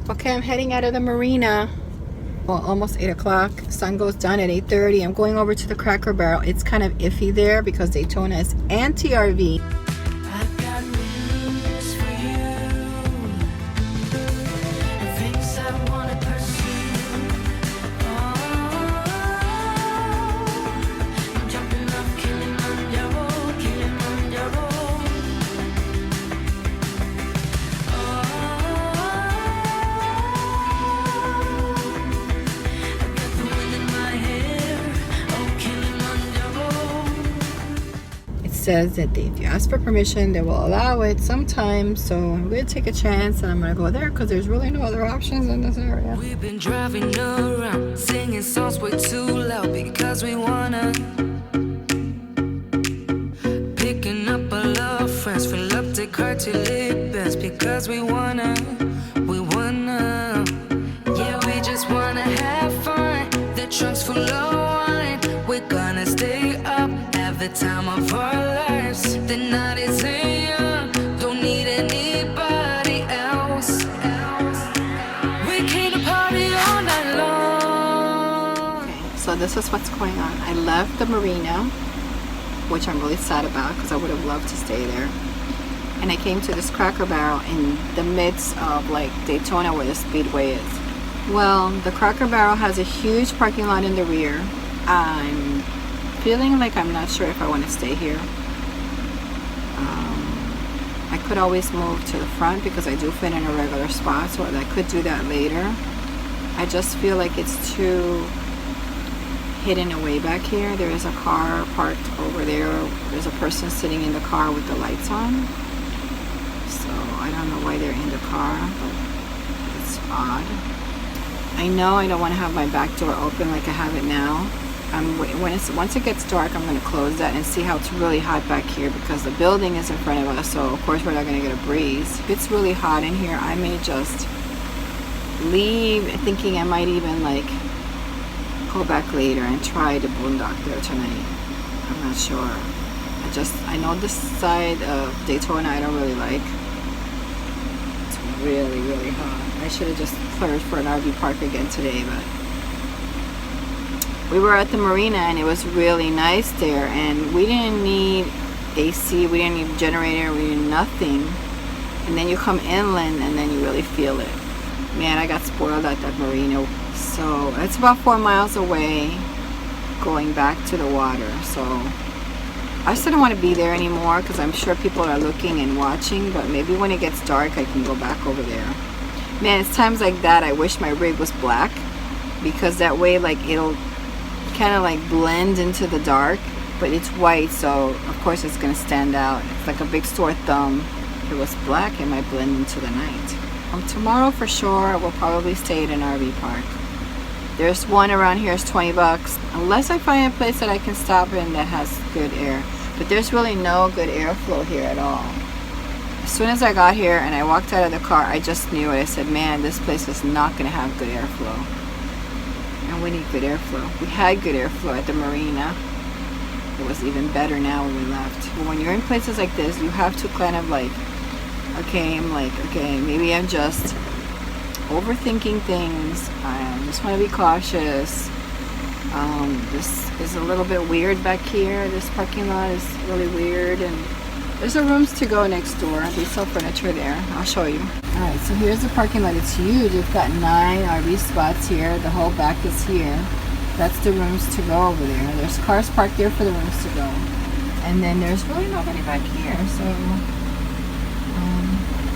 Okay, I'm heading out of the marina. Well, almost 8 o'clock. Sun goes down at 8:30. I'm going over to the Cracker Barrel. It's kind of iffy there because Daytona is anti-RV. I've got news for you, and things I wanna pursue. Oh, I'm jumping off Kilimanjaro, Kilimanjaro. I've got the wind in my hair, oh Kilimanjaro. It says that if you ask for permission, they will allow it sometimes. So I'm going to take a chance and I'm going to go there because there's really no other options in this area. We've been driving around, singing songs way too loud because we wanna. Picking up our love friends, fill up the car till it bends because we wanna. Yeah, we just wanna have fun. The trunk's full of wine. We're gonna stay up, have the time of our lives. The night is young, don't need anybody else. We came to party all night long. So this is what's going on. I left the marina, which I'm really sad about because I would have loved to stay there. And I came to this Cracker Barrel in the midst of like Daytona where the speedway is. Well, the Cracker Barrel has a huge parking lot in the rear. I'm feeling like I'm not sure if I want to stay here. I could always move to the front because I do fit in a regular spot, so I could do that later. I just feel like it's too hidden away back here. There is a car parked over there. There's a person sitting in the car with the lights on. So I don't know why they're in the car, but it's odd. I know I don't want to have my back door open like I have it now. Once it gets dark, I'm going to close that and see how it's really hot back here because the building is in front of us, so of course we're not going to get a breeze. If it's really hot in here, I may just leave thinking I might even like go back later and try to boondock there tonight. I'm not sure. I know this side of Daytona I don't really like. It's really, really hot. I should have just cleared for an RV park again today, but we were at the marina and it was really nice there, and we didn't need AC, we didn't need generator, we didn't nothing. And then you come inland and then you really feel it. Man, I got spoiled at that marina. So it's about 4 miles away going back to the water. So I just didn't want to be there anymore because I'm sure people are looking and watching, but maybe when it gets dark I can go back over there. Man, it's times like that I wish my rig was black because that way like it'll kind of like blend into the dark, but it's white, so of course it's gonna stand out. It's like a big sore thumb. If it was black it might blend into the night. Tomorrow for sure we'll probably stay at an RV park. There's one around here, it's 20 bucks unless I find a place that I can stop in that has good air, but there's really no good airflow here at all. As soon as I got here and I walked out of the car, I just knew it. I said, man, this place is not gonna have good airflow. And we need good airflow. We had good airflow at the marina. It was even better now when we left. But when you're in places like this, you have to kind of like, okay, maybe I'm just overthinking things. I just want to be cautious. This is a little bit weird back here. This parking lot is really weird, and there's a rooms to go next door. They sell furniture there. I'll show you. Alright, so here's the parking lot. It's huge. We've got 9 RV spots here. The whole back is here. That's the rooms to go over there. There's cars parked there for the rooms to go. And then there's really nobody back here. So,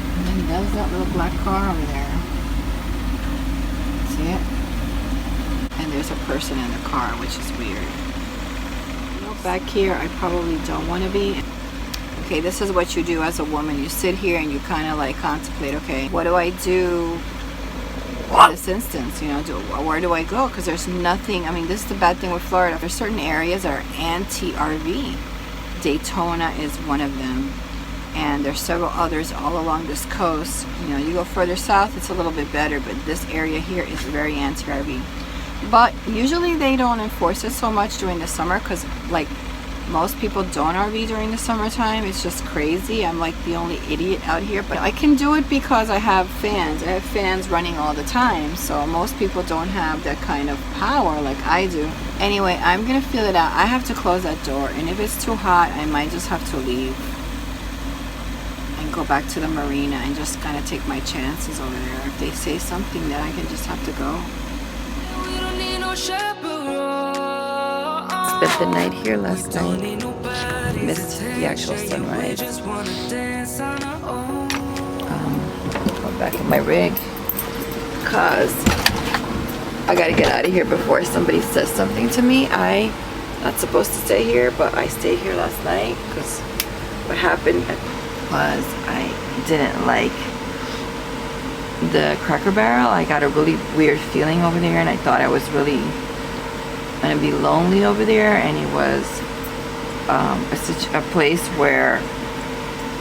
and then there's that little black car over there. See it? And there's a person in the car, which is weird. You know, back here, I probably don't want to be. Okay, this is what you do as a woman. You sit here and you kind of like contemplate, okay, what do I do in this instance? You know, where do I go? Because there's nothing. I mean, this is the bad thing with Florida. There's certain areas that are anti-RV. Daytona is one of them. And there's several others all along this coast. You know, you go further south, it's a little bit better, but this area here is very anti-RV. But usually they don't enforce it so much during the summer because, like, Most people don't RV during the summertime. It's just crazy. I'm like the only idiot out here, but I can do it because I have fans. I have fans running all the time, so most people don't have that kind of power like I do. Anyway, I'm gonna feel it out. I have to close that door, and if it's too hot, I might just have to leave and go back to the marina and just kind of take my chances over there. If they say something, then I can just have to go. Spent the night here last night. Missed the actual sunrise. Went back in my rig because I gotta get out of here before somebody says something to me. I'm not supposed to stay here, but I stayed here last night because what happened was I didn't like the Cracker Barrel. I got a really weird feeling over there, and I thought I was really gonna be lonely over there, and it was a place where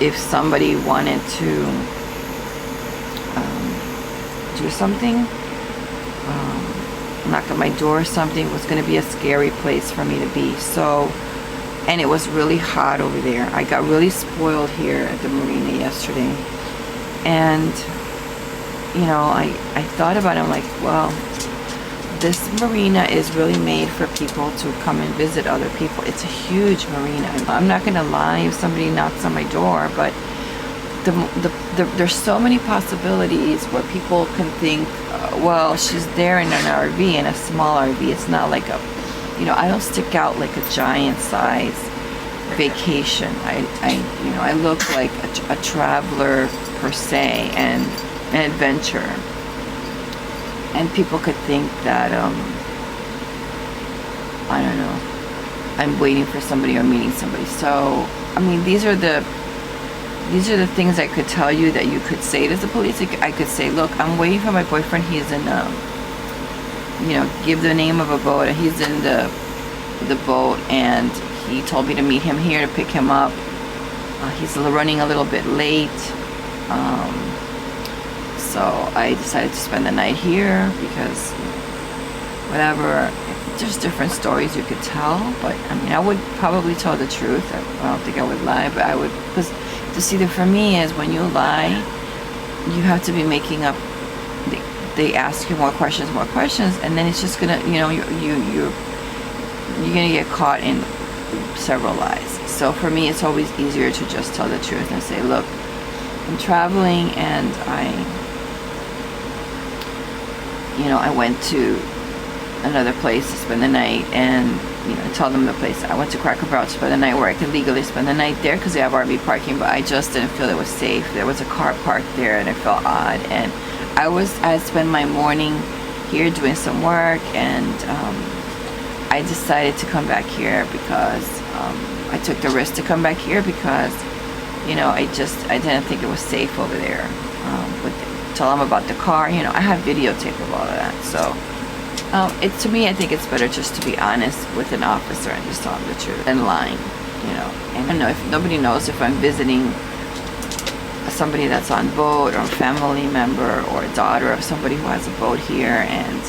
if somebody wanted to do something, knock on my door or something, it was gonna be a scary place for me to be. So, and it was really hot over there. I got really spoiled here at the marina yesterday, and you know, I thought about it. I'm like, well, this marina is really made for people to come and visit other people. It's a huge marina. I'm not gonna lie if somebody knocks on my door, but there's so many possibilities where people can think, well, she's there in an RV, in a small RV. It's not like a, you know, I don't stick out like a giant size vacation. I look like a traveler per se, and an adventure. And people could think that, I don't know, I'm waiting for somebody or meeting somebody. So, I mean, these are the things I could tell you that you could say to the police. I could say, look, I'm waiting for my boyfriend. He's in, you know, give the name of a boat. He's in the boat, and he told me to meet him here to pick him up. He's running a little bit late. So I decided to spend the night here because whatever, there's different stories you could tell, but I mean, I would probably tell the truth. I don't think I would lie, but I would, because to see that for me is when you lie, you have to be making up, they ask you more questions, and then it's just gonna, you know, you're gonna get caught in several lies. So for me, it's always easier to just tell the truth and say, look, I'm traveling, and I went to another place to spend the night, and tell them the place. I went to Cracker Barrel to spend the night where I could legally spend the night there because they have RV parking, but I just didn't feel it was safe. There was a car parked there, and it felt odd. And I spent my morning here doing some work, and I decided to come back here because I took the risk to come back here because I didn't think it was safe over there. Tell them about the car. I have videotape of all of that. So to me, I think it's better just to be honest with an officer and just tell them the truth than lying. And I don't know, if nobody knows if I'm visiting somebody that's on boat, or a family member, or a daughter of somebody who has a boat here, and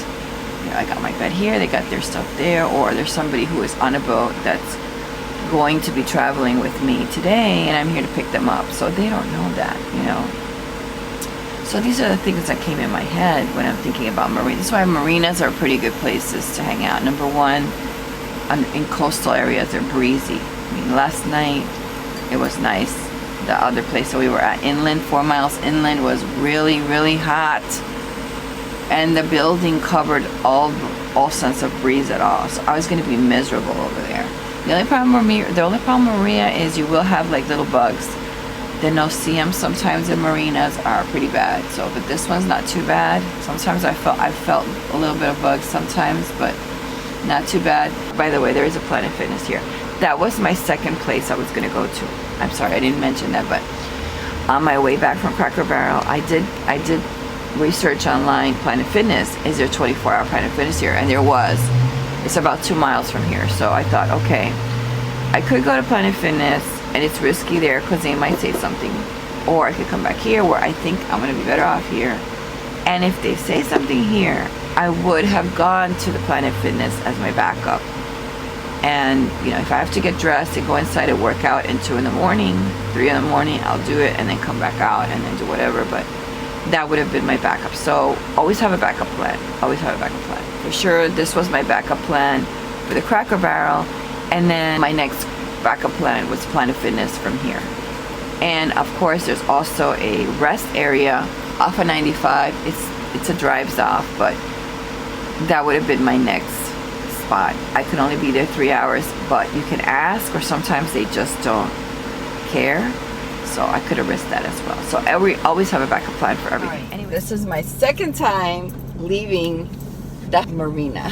I got my bed here, they got their stuff there, or there's somebody who is on a boat that's going to be traveling with me today, and I'm here to pick them up. So they don't know that, So these are the things that came in my head when I'm thinking about marinas. That's why marinas are pretty good places to hang out. Number one, in coastal areas, they're breezy. I mean, last night it was nice. The other place that we were at, inland, 4 miles inland, was really, really hot. And the building covered all sense of breeze at all. So I was going to be miserable over there. The only problem with Maria is you will have like little bugs. The no-see-ums sometimes in marinas are pretty bad. So, but this one's not too bad. Sometimes I felt a little bit of bugs sometimes, but not too bad. By the way, there is a Planet Fitness here. That was my second place I was going to go to. I'm sorry, I didn't mention that, but on my way back from Cracker Barrel, I did research online. Planet Fitness, is there 24-hour Planet Fitness here? And there was. It's about 2 miles from here. So I thought, okay, I could go to Planet Fitness, and it's risky there because they might say something, or I could come back here where I think I'm going to be better off here. And if they say something here, I would have gone to the Planet Fitness as my backup. And you know, if I have to get dressed and go inside and work out in 2 in the morning, 3 in the morning, I'll do it and then come back out and then do whatever. But that would have been my backup. So always have a backup plan. Always have a backup plan. For sure, this was my backup plan for the Cracker Barrel. And then my next backup plan was Planet Fitness from here. And of course, there's also a rest area off of 95. It's a drives off, but that would have been my next spot. I could only be there 3 hours, but you can ask, or sometimes they just don't care. So I could have risked that as well. So always have a backup plan for everything. Right. Anyway, this is my second time leaving that marina.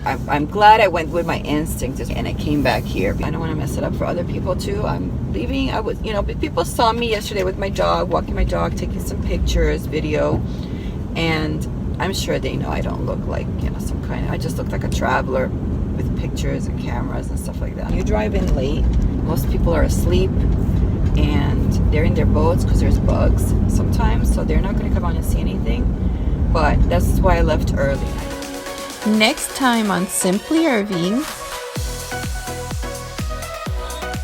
I'm glad I went with my instinct and I came back here. I don't want to mess it up for other people too. I'm leaving. I was, you know, people saw me yesterday with my dog, walking my dog, taking some pictures, video, and I'm sure they know I don't look like, you know, some kind of, I just look like a traveler with pictures and cameras and stuff like that. You drive in late, most people are asleep and they're in their boats because there's bugs sometimes, so they're not going to come on and see anything. But that's why I left early. Next time on Simply RVing.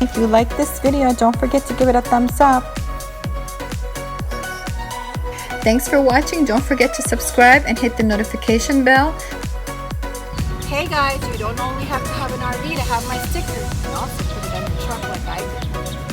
If you like this video, don't forget to give it a thumbs up. Thanks for watching. Don't forget to subscribe and hit the notification bell. Hey guys, you don't only have to have an RV to have my stickers. You can also put it on your truck like I did.